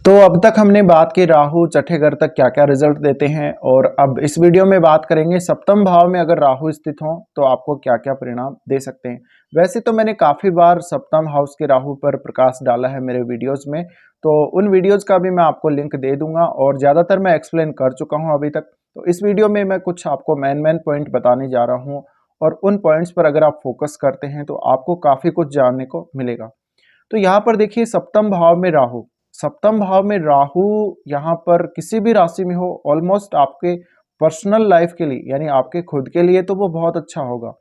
तो अब तक हमने बात की राहु छठे घर तक क्या क्या रिजल्ट देते हैं और अब इस वीडियो में बात करेंगे सप्तम भाव में अगर राहु स्थित हो तो आपको क्या क्या परिणाम दे सकते हैं। वैसे तो मैंने काफ़ी बार सप्तम हाउस के राहु पर प्रकाश डाला है मेरे वीडियोस में, तो उन वीडियोस का भी मैं आपको लिंक दे दूंगा और ज़्यादातर मैं एक्सप्लेन कर चुका हूँ अभी तक। तो इस वीडियो में मैं कुछ आपको मेन पॉइंट बताने जा रहा हूँ और उन पॉइंट्स पर अगर आप फोकस करते हैं तो आपको काफ़ी कुछ जानने को मिलेगा। तो यहाँ पर देखिए सप्तम भाव में राहु यहाँ पर किसी भी राशि में हो ऑलमोस्ट आपके पर्सनल लाइफ के लिए यानी आपके खुद के लिए तो वो बहुत अच्छा होगा,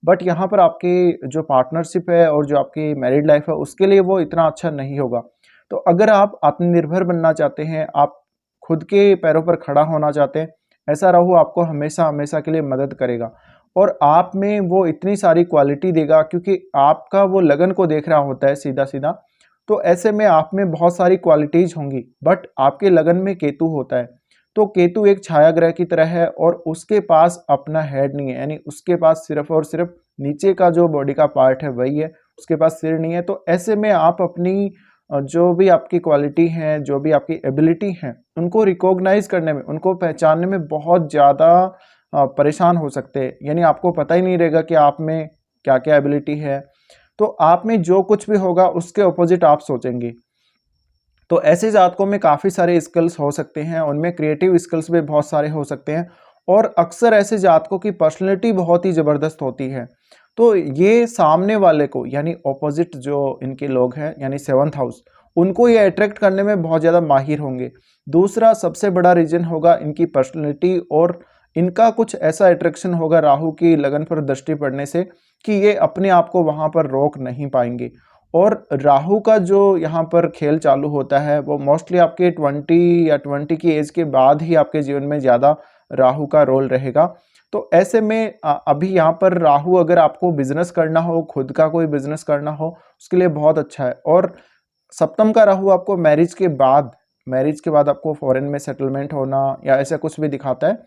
बट यहाँ पर आपकी जो पार्टनरशिप है और जो आपकी मैरिड लाइफ है उसके लिए वो इतना अच्छा नहीं होगा। तो अगर आप आत्मनिर्भर बनना चाहते हैं, आप खुद के पैरों पर खड़ा होना चाहते हैं, ऐसा राहु आपको हमेशा हमेशा के लिए मदद करेगा और आप में वो इतनी सारी क्वालिटी देगा क्योंकि आपका वो लगन को देख रहा होता है सीधा सीधा। तो ऐसे में आप में बहुत सारी क्वालिटीज होंगी, बट आपके लगन में केतु होता है। तो केतु एक छाया ग्रह की तरह है और उसके पास अपना हेड नहीं है, यानी उसके पास सिर्फ और सिर्फ नीचे का जो बॉडी का पार्ट है वही है, उसके पास सिर नहीं है। तो ऐसे में आप अपनी जो भी आपकी क्वालिटी है, जो भी आपकी एबिलिटी है, उनको रिकॉग्नाइज करने में, उनको पहचानने में बहुत ज़्यादा परेशान हो सकते हैं। यानी आपको पता ही नहीं रहेगा कि आप में क्या क्या एबिलिटी है। तो आप में जो कुछ भी होगा उसके ऑपोजिट आप सोचेंगे। तो ऐसे जातकों में काफ़ी सारे स्किल्स हो सकते हैं, उनमें क्रिएटिव स्किल्स भी बहुत सारे हो सकते हैं और अक्सर ऐसे जातकों की पर्सनैलिटी बहुत ही ज़बरदस्त होती है। तो ये सामने वाले को यानी ऑपोजिट जो इनके लोग हैं यानी सेवंथ हाउस, उनको ये अट्रैक्ट करने में बहुत ज़्यादा माहिर होंगे। दूसरा सबसे बड़ा रीजन होगा इनकी पर्सनैलिटी और इनका कुछ ऐसा अट्रैक्शन होगा राहु की लगन पर दृष्टि पड़ने से कि ये अपने आप को वहाँ पर रोक नहीं पाएंगे। और राहु का जो यहाँ पर खेल चालू होता है वो मोस्टली आपके 20 या 20 की एज के बाद ही आपके जीवन में ज़्यादा राहु का रोल रहेगा। तो ऐसे में अभी यहाँ पर राहु अगर आपको बिजनेस करना हो, खुद का कोई बिजनेस करना हो, उसके लिए बहुत अच्छा है। और सप्तम का राहु आपको मैरिज के बाद आपको फॉरेन में सेटलमेंट होना या ऐसा कुछ भी दिखाता है।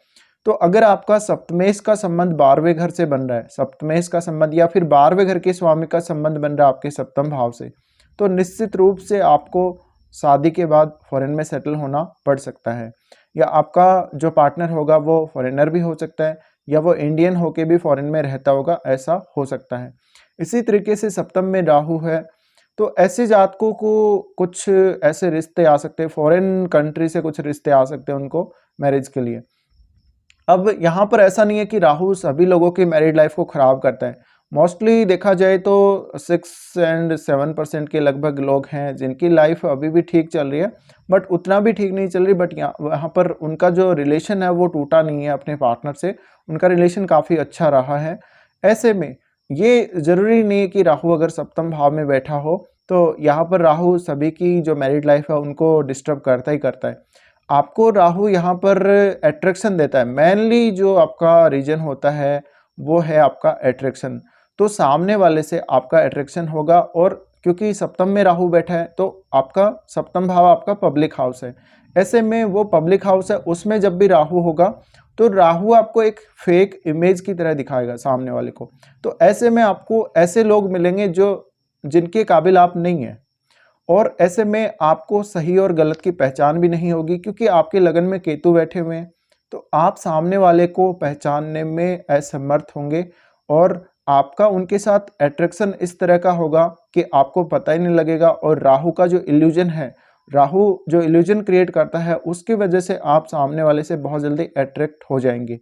तो अगर आपका सप्तमेश का संबंध 12वें घर से बन रहा है, सप्तमेश का संबंध या फिर 12वें घर के स्वामी का संबंध बन रहा है आपके सप्तम भाव से, तो निश्चित रूप से आपको शादी के बाद फॉरेन में सेटल होना पड़ सकता है। या आपका जो पार्टनर होगा वो फॉरेनर भी हो सकता है या वो इंडियन होके भी फॉरेन में रहता होगा, ऐसा हो सकता है। इसी तरीके से सप्तम में राहु है तो ऐसे जातकों को कुछ ऐसे रिश्ते आ सकते हैं, फॉरेन कंट्री से कुछ रिश्ते आ सकते हैं उनको मैरिज के लिए। अब यहाँ पर ऐसा नहीं है कि राहु सभी लोगों की मैरिड लाइफ को खराब करता है। मोस्टली देखा जाए तो 6 एंड 7% के लगभग लोग हैं जिनकी लाइफ अभी भी ठीक चल रही है, बट उतना भी ठीक नहीं चल रही। बट वहाँ पर उनका जो रिलेशन है वो टूटा नहीं है अपने पार्टनर से, उनका रिलेशन काफ़ी अच्छा रहा है। ऐसे में ये ज़रूरी नहीं है कि राहु अगर सप्तम भाव में बैठा हो तो यहाँ पर राहु सभी की जो मैरिड लाइफ है उनको डिस्टर्ब करता ही करता है। आपको राहु यहाँ पर अट्रैक्शन देता है, मेनली जो आपका रीजन होता है वो है आपका अट्रैक्शन। तो सामने वाले से आपका अट्रैक्शन होगा और क्योंकि सप्तम में राहु बैठा है तो आपका सप्तम भाव आपका पब्लिक हाउस है। ऐसे में वो पब्लिक हाउस है, उसमें जब भी राहु होगा तो राहु आपको एक फेक इमेज की तरह दिखाएगा सामने वाले को। तो ऐसे में आपको ऐसे लोग मिलेंगे जो जिनके काबिल आप नहीं हैं और ऐसे में आपको सही और गलत की पहचान भी नहीं होगी क्योंकि आपके लगन में केतु बैठे हुए हैं। तो आप सामने वाले को पहचानने में असमर्थ होंगे और आपका उनके साथ अट्रैक्शन इस तरह का होगा कि आपको पता ही नहीं लगेगा। और राहु का जो इल्यूजन है, राहु जो इल्यूजन क्रिएट करता है उसकी वजह से आप सामने वाले से बहुत जल्दी अट्रैक्ट हो जाएंगे।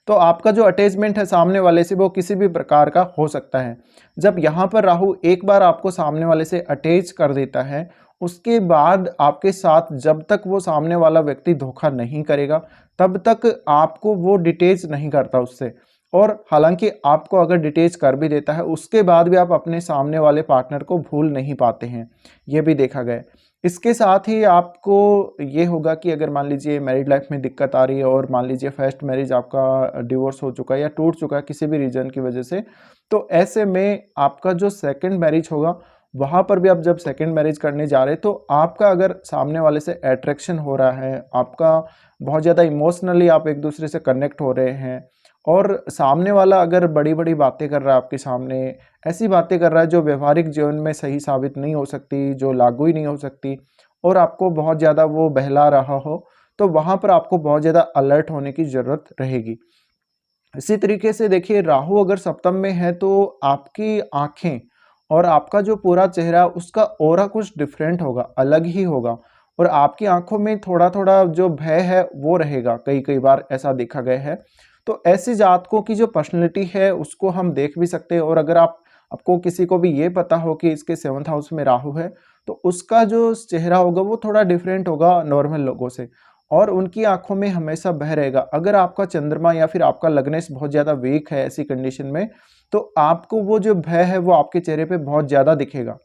तो आपका जो अटैचमेंट है सामने वाले से वो किसी भी प्रकार का हो सकता है। जब यहाँ पर राहु एक बार आपको सामने वाले से अटैच कर देता है, उसके बाद आपके साथ जब तक वो सामने वाला व्यक्ति धोखा नहीं करेगा तब तक आपको वो डिटेच नहीं करता उससे। और हालांकि आपको अगर डिटेच कर भी देता है उसके बाद भी आप अपने सामने वाले पार्टनर को भूल नहीं पाते हैं, ये भी देखा गया। इसके साथ ही आपको ये होगा कि अगर मान लीजिए मैरिड लाइफ में दिक्कत आ रही है और मान लीजिए फर्स्ट मैरिज आपका डिवोर्स हो चुका है या टूट चुका है किसी भी रीजन की वजह से, तो ऐसे में आपका जो सेकंड मैरिज होगा वहाँ पर भी आप जब सेकंड मैरिज करने जा रहे हैं तो आपका अगर सामने वाले से अट्रैक्शन हो रहा है, आपका बहुत ज़्यादा इमोशनली आप एक दूसरे से कनेक्ट हो रहे हैं और सामने वाला अगर बड़ी बड़ी बातें कर रहा है आपके सामने, ऐसी बातें कर रहा है जो व्यवहारिक जीवन में सही साबित नहीं हो सकती, जो लागू ही नहीं हो सकती, और आपको बहुत ज़्यादा वो बहला रहा हो, तो वहाँ पर आपको बहुत ज़्यादा अलर्ट होने की ज़रूरत रहेगी। इसी तरीके से देखिए, राहु अगर सप्तम में है तो आपकी आँखें और आपका जो पूरा चेहरा, उसका ऑरा कुछ डिफरेंट होगा, अलग ही होगा, और आपकी आँखों में थोड़ा-थोड़ा जो भय है वो रहेगा, कई-कई बार ऐसा देखा गया है। तो ऐसी जातकों की जो पर्सनैलिटी है उसको हम देख भी सकते हैं, और अगर आपको किसी को भी ये पता हो कि इसके 7th हाउस में राहु है, तो उसका जो चेहरा होगा वो थोड़ा डिफरेंट होगा नॉर्मल लोगों से, और उनकी आँखों में हमेशा भय रहेगा। अगर आपका चंद्रमा या फिर आपका लग्नेश बहुत ज़्यादा वीक है ऐसी कंडीशन में, तो आपको वो जो भय है वो आपके चेहरे पे बहुत ज़्यादा दिखेगा।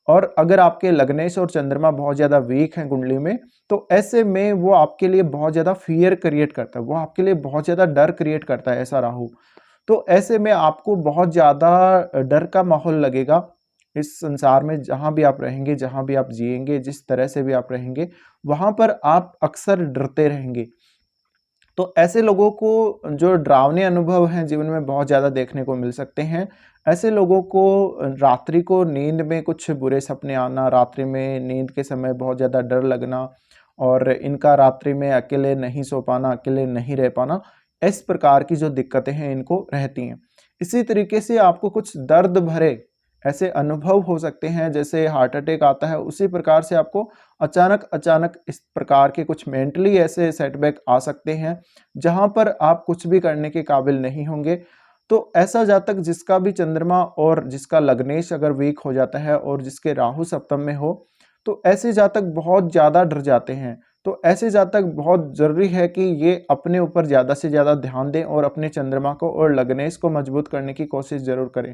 और अगर आपके लग्नेश और चंद्रमा बहुत ज़्यादा वीक हैं कुंडली में, तो ऐसे में वो आपके लिए बहुत ज़्यादा फ़ियर क्रिएट करता है, वो आपके लिए बहुत ज़्यादा डर क्रिएट करता है ऐसा राहु। तो ऐसे में आपको बहुत ज़्यादा डर का माहौल लगेगा इस संसार में, जहाँ भी आप रहेंगे, जहाँ भी आप जिएँगे, जिस तरह से भी आप रहेंगे, वहाँ पर आप अक्सर डरते रहेंगे। तो ऐसे लोगों को जो डरावने अनुभव हैं जीवन में बहुत ज़्यादा देखने को मिल सकते हैं। ऐसे लोगों को रात्रि को नींद में कुछ बुरे सपने आना, रात्रि में नींद के समय बहुत ज़्यादा डर लगना, और इनका रात्रि में अकेले नहीं सो पाना, अकेले नहीं रह पाना, इस प्रकार की जो दिक्कतें हैं इनको रहती हैं। इसी तरीके से आपको कुछ दर्द भरे ऐसे अनुभव हो सकते हैं, जैसे हार्ट अटैक आता है, उसी प्रकार से आपको अचानक इस प्रकार के कुछ मेंटली ऐसे सेटबैक आ सकते हैं, जहां पर आप कुछ भी करने के काबिल नहीं होंगे। तो ऐसा जातक जिसका भी चंद्रमा और जिसका लग्नेश अगर वीक हो जाता है और जिसके राहु सप्तम में हो, तो ऐसे जातक बहुत ज़्यादा डर जाते हैं। तो ऐसे जातक बहुत ज़रूरी है कि ये अपने ऊपर ज़्यादा से ज़्यादा ध्यान दें और अपने चंद्रमा को और लग्नेश को मजबूत करने की कोशिश ज़रूर करें।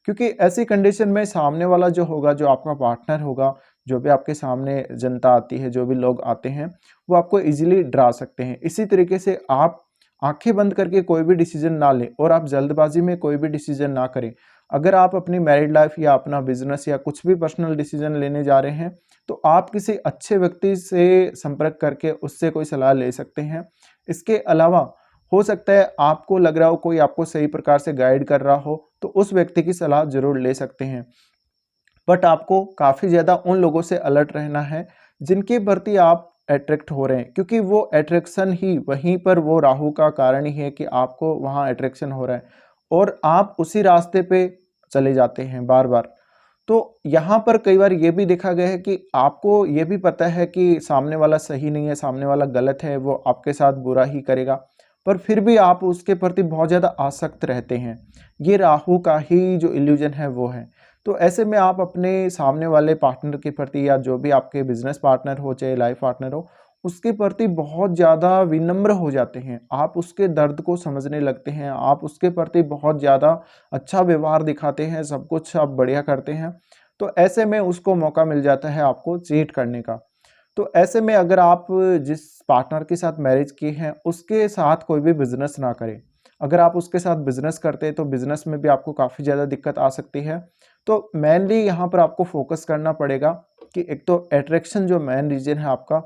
क्योंकि ऐसी कंडीशन में सामने वाला जो होगा, जो आपका पार्टनर होगा, जो भी आपके सामने जनता आती है, जो भी लोग आते हैं, वो आपको ईज़िली डरा सकते हैं। इसी तरीके से आप आँखें बंद करके कोई भी डिसीज़न ना लें और आप जल्दबाज़ी में कोई भी डिसीज़न ना करें। अगर आप अपनी मैरिड लाइफ़ या अपना बिज़नेस या कुछ भी पर्सनल डिसीज़न लेने जा रहे हैं, तो आप किसी अच्छे व्यक्ति से संपर्क करके उससे कोई सलाह ले सकते हैं। इसके अलावा हो सकता है आपको लग रहा हो कोई आपको सही प्रकार से गाइड कर रहा हो, तो उस व्यक्ति की सलाह ज़रूर ले सकते हैं। बट आपको काफ़ी ज़्यादा उन लोगों से अलर्ट रहना है जिनके प्रति आप अट्रैक्ट हो रहे हैं, क्योंकि वो अट्रैक्शन ही वहीं पर वो राहु का कारण ही है कि आपको वहाँ अट्रैक्शन हो रहा है और आप उसी रास्ते पे चले जाते हैं बार बार। तो यहाँ पर कई बार ये भी देखा गया है कि आपको ये भी पता है कि सामने वाला सही नहीं है, सामने वाला गलत है, वो आपके साथ बुरा ही करेगा, पर फिर भी आप उसके प्रति बहुत ज़्यादा आसक्त रहते हैं। ये राहु का ही जो इल्यूजन है वो है। तो ऐसे में आप अपने सामने वाले पार्टनर के प्रति या जो भी आपके बिजनेस पार्टनर हो चाहे लाइफ पार्टनर हो, उसके प्रति बहुत ज़्यादा विनम्र हो जाते हैं। आप उसके दर्द को समझने लगते हैं, आप उसके प्रति बहुत ज़्यादा अच्छा व्यवहार दिखाते हैं, सब कुछ आप बढ़िया करते हैं। तो ऐसे में उसको मौका मिल जाता है आपको चीट करने का। तो ऐसे में अगर आप जिस पार्टनर के साथ मैरिज की हैं, उसके साथ कोई भी बिज़नेस ना करें। अगर आप उसके साथ बिज़नेस करते हैं, तो बिज़नेस में भी आपको काफ़ी ज़्यादा दिक्कत आ सकती है। तो मेनली यहाँ पर आपको फ़ोकस करना पड़ेगा कि एक तो अट्रैक्शन जो मेन रीज़न है आपका,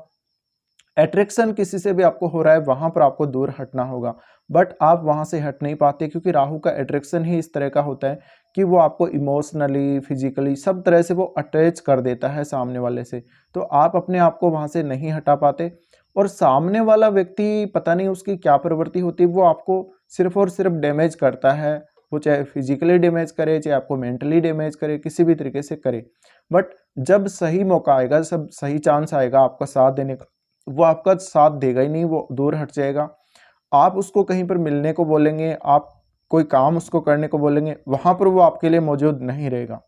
अट्रैक्शन किसी से भी आपको हो रहा है, वहाँ पर आपको दूर हटना होगा। बट आप वहाँ से हट नहीं पाते क्योंकि राहु का अट्रैक्शन ही इस तरह का होता है कि वो आपको इमोशनली, फिज़िकली सब तरह से वो अटैच कर देता है सामने वाले से। तो आप अपने आप को वहाँ से नहीं हटा पाते और सामने वाला व्यक्ति पता नहीं उसकी क्या प्रवृत्ति होती है, वो आपको सिर्फ़ और सिर्फ़ डैमेज करता है। वो चाहे फिज़िकली डैमेज करे, चाहे आपको मेंटली डैमेज करे, किसी भी तरीके से करे। बट जब सही मौका आएगा, सब सही चांस आएगा आपका साथ देने का, वो आपका साथ देगा ही नहीं, वो दूर हट जाएगा। आप उसको कहीं पर मिलने को बोलेंगे, आप कोई काम उसको करने को बोलेंगे, वहाँ पर वो आपके लिए मौजूद नहीं रहेगा।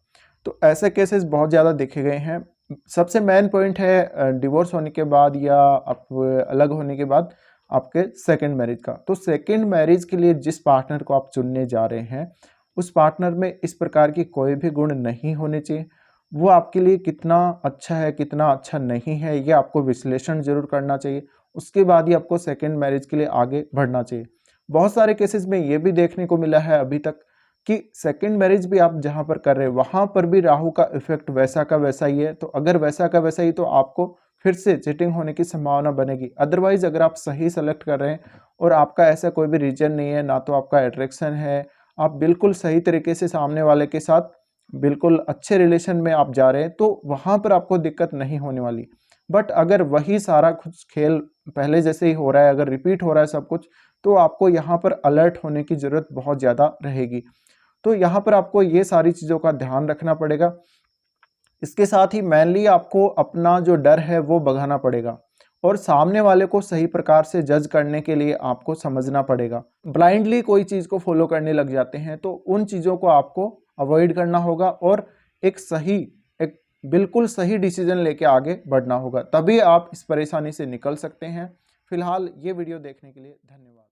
तो ऐसे केसेस बहुत ज़्यादा देखे गए हैं। सबसे मेन पॉइंट है डिवोर्स होने के बाद या आप अलग होने के बाद आपके सेकंड मैरिज का। तो सेकंड मैरिज के लिए जिस पार्टनर को आप चुनने जा रहे हैं, उस पार्टनर में इस प्रकार की कोई भी गुण नहीं होने चाहिए। वो आपके लिए कितना अच्छा है, कितना अच्छा नहीं है, ये आपको विश्लेषण ज़रूर करना चाहिए। उसके बाद ही आपको सेकंड मैरिज के लिए आगे बढ़ना चाहिए। बहुत सारे केसेस में ये भी देखने को मिला है अभी तक कि सेकंड मैरिज भी आप जहाँ पर कर रहे हैं, वहाँ पर भी राहु का इफ़ेक्ट वैसा का वैसा ही है। तो अगर वैसा का वैसा ही, तो आपको फिर से चीटिंग होने की संभावना बनेगी। अदरवाइज़ अगर आप सही सेलेक्ट कर रहे हैं और आपका ऐसा कोई भी रीज़न नहीं है, ना तो आपका अट्रैक्शन है, आप बिल्कुल सही तरीके से सामने वाले के साथ बिल्कुल अच्छे रिलेशन में आप जा रहे हैं, तो वहाँ पर आपको दिक्कत नहीं होने वाली। बट अगर वही सारा कुछ खेल पहले जैसे ही हो रहा है, अगर रिपीट हो रहा है सब कुछ, तो आपको यहाँ पर अलर्ट होने की ज़रूरत बहुत ज़्यादा रहेगी। तो यहाँ पर आपको ये सारी चीज़ों का ध्यान रखना पड़ेगा। इसके साथ ही मेनली आपको अपना जो डर है वो भगाना पड़ेगा और सामने वाले को सही प्रकार से जज करने के लिए आपको समझना पड़ेगा। ब्लाइंडली कोई चीज़ को फॉलो करने लग जाते हैं तो उन चीज़ों को आपको अवॉइड करना होगा और एक बिल्कुल सही डिसीजन लेके आगे बढ़ना होगा, तभी आप इस परेशानी से निकल सकते हैं। फिलहाल ये वीडियो देखने के लिए धन्यवाद।